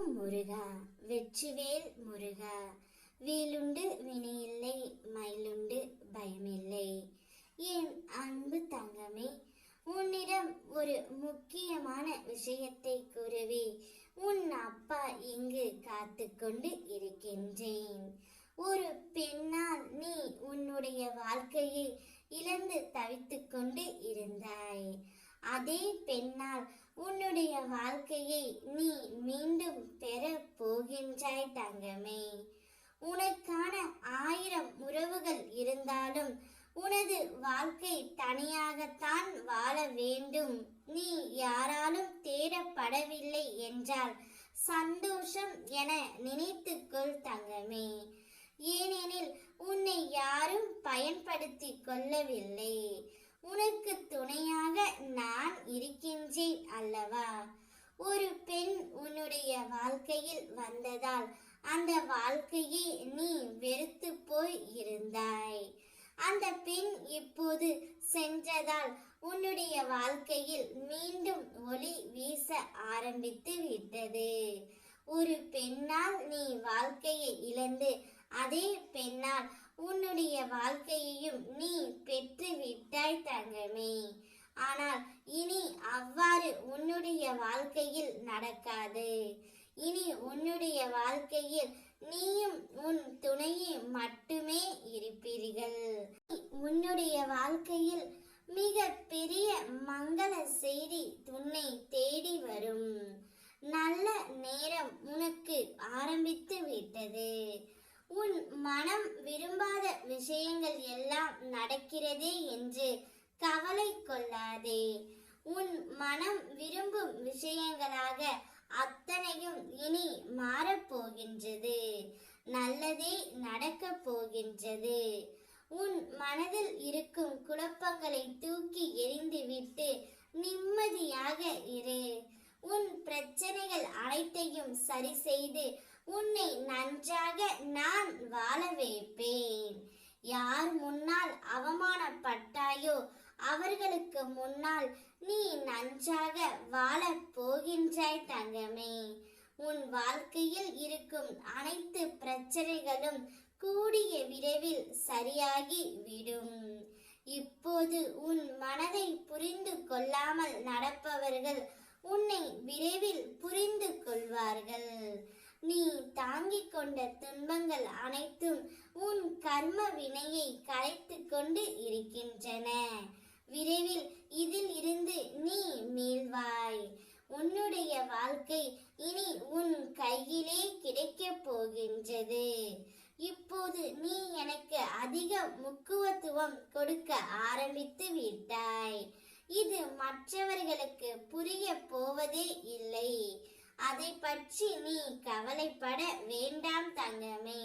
ஓம் முருகா வெற்றிவேல் முருகா. வேலுண்டு வினையில்லை, மயிலுண்டு பயமில்லை. என் அன்பு தங்கமே, உன்னிடம் ஒரு முக்கியமான விஷயத்தை கூறவே உன் அப்பா இங்கு காத்து கொண்டு இருக்கின்றேன். ஒரு பெண்ணால் நீ உன்னுடைய வாழ்க்கையை இழந்து தவித்துக் கொண்டு இருந்தாய். அதே பெண்ணால் உன்னுடைய வாழ்க்கையை நீ மீண்டும் பெற போகின்றாய் தங்கமே. உனக்கான 1000 உறவுகள் இருந்தாலும் உனது வாழ்க்கை தனியாகத்தான் வாழ வேண்டும். நீ யாராலும் தேடப்படவில்லை என்றால் சந்தோஷம் என நினைத்துக்கொள் தங்கமே. ஏனெனில் உன்னை யாரும் பயன்படுத்தி கொள்ளவில்லை. உனக்கு துணையாக நான் இருக்கின்றேன் அல்லவா? ஒரு பெண் உன்னுடைய வாழ்க்கையில் வந்ததால் அந்த வாழ்க்கையை நீ வெறுத்து போய் இருந்தாய். அந்த பெண் இப்போது சென்றதால் உன்னுடைய வாழ்க்கையில் மீண்டும் ஒளி வீச ஆரம்பித்து விட்டது. ஒரு பெண்ணால் நீ வாழ்க்கையை இழந்து அதே பெண்ணால் உன்னுடைய வாழ்க்கையையும் நீ பெற்று விட்டாய் தங்கமே. ஆனால் இனி அவ்வாறு உன்னுடைய வாழ்க்கையில் நடக்காது. இனி உன்னுடைய வாழ்க்கையில் நீயும் உன் துணையும் மட்டுமே இருப்பீர்கள். உன்னுடைய வாழ்க்கையில் மிக பெரிய மங்கள செய்தி உன்னை தேடி வரும். நல்ல நேரம் உனக்கு ஆரம்பித்து விட்டது. உன் மனம் விரும்பாத விஷயங்கள் எல்லாம் நடக்கிறதே என்று கவலை கொள்ளாதே. உன் மனம் விரும்பும் விஷயங்களாக அத்தனையும் இனி மாறப்போகின்றது. நல்லதே நடக்கப் போகின்றது. உன் மனதில் இருக்கும் குழப்பங்களை தூக்கி எறிந்துவிட்டு நிம்மதியாக இரு. உன் பிரச்சனைகள் அனைத்தையும் சரி செய்து உன்னை நன்றாக நான் வாழ வைப்பேன். யார் முன்னால் அவமானப்பட்டாயோ அவர்களுக்கு முன்னால் நீ நன்றாக வாழ போகின்றாய் தங்கமே. உன் வாழ்க்கையில் இருக்கும் அனைத்து பிரச்சனைகளும் கூடிய விரைவில் சரியாகி விடும். இப்போது உன் மனதை புரிந்து கொள்ளாமல் நடப்பவர்கள் உன்னை விரைவில் புரிந்து கொள்வார்கள். நீ தாங்கிக் கொண்ட துன்பங்கள் அனைத்தும் உன் கர்ம வினையை கலைத்து கொண்டு இருக்கின்றன. விரைவில் இதில் இருந்து நீ மீள்வாய். உன்னுடைய வாழ்க்கை இனி உன் கையிலே கிடைக்கப் போகின்றது. இப்போது நீ எனக்கு அதிக முக்கியத்துவம் கொடுக்க ஆரம்பித்து விட்டாய். இது மற்றவர்களுக்கு புரிய போவதே இல்லை. அதை பற்றி நீ கவலைப்பட வேண்டாம் தங்கமே.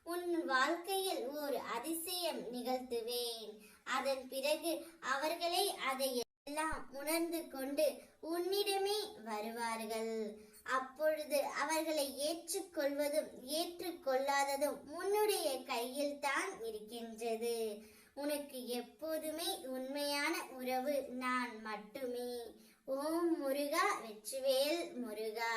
உன் வாழ்க்கையில் ஒரு அதிசயம் நிகழ்த்துவேன். அதன் பிறகு அவர்களே அதை எல்லாம் உணர்ந்து கொண்டு உன்னிடமே வருவார்கள். அப்பொழுது அவர்களை ஏற்றுக்கொள்வதும் ஏற்றுக்கொள்ளாததும் உன்னுடைய கையில் தான் இருக்கின்றது. உனக்கு எப்போதுமே உண்மையான உறவு நான் மட்டுமே. ஓம் முருகா வெற்றிவேல் முருகா.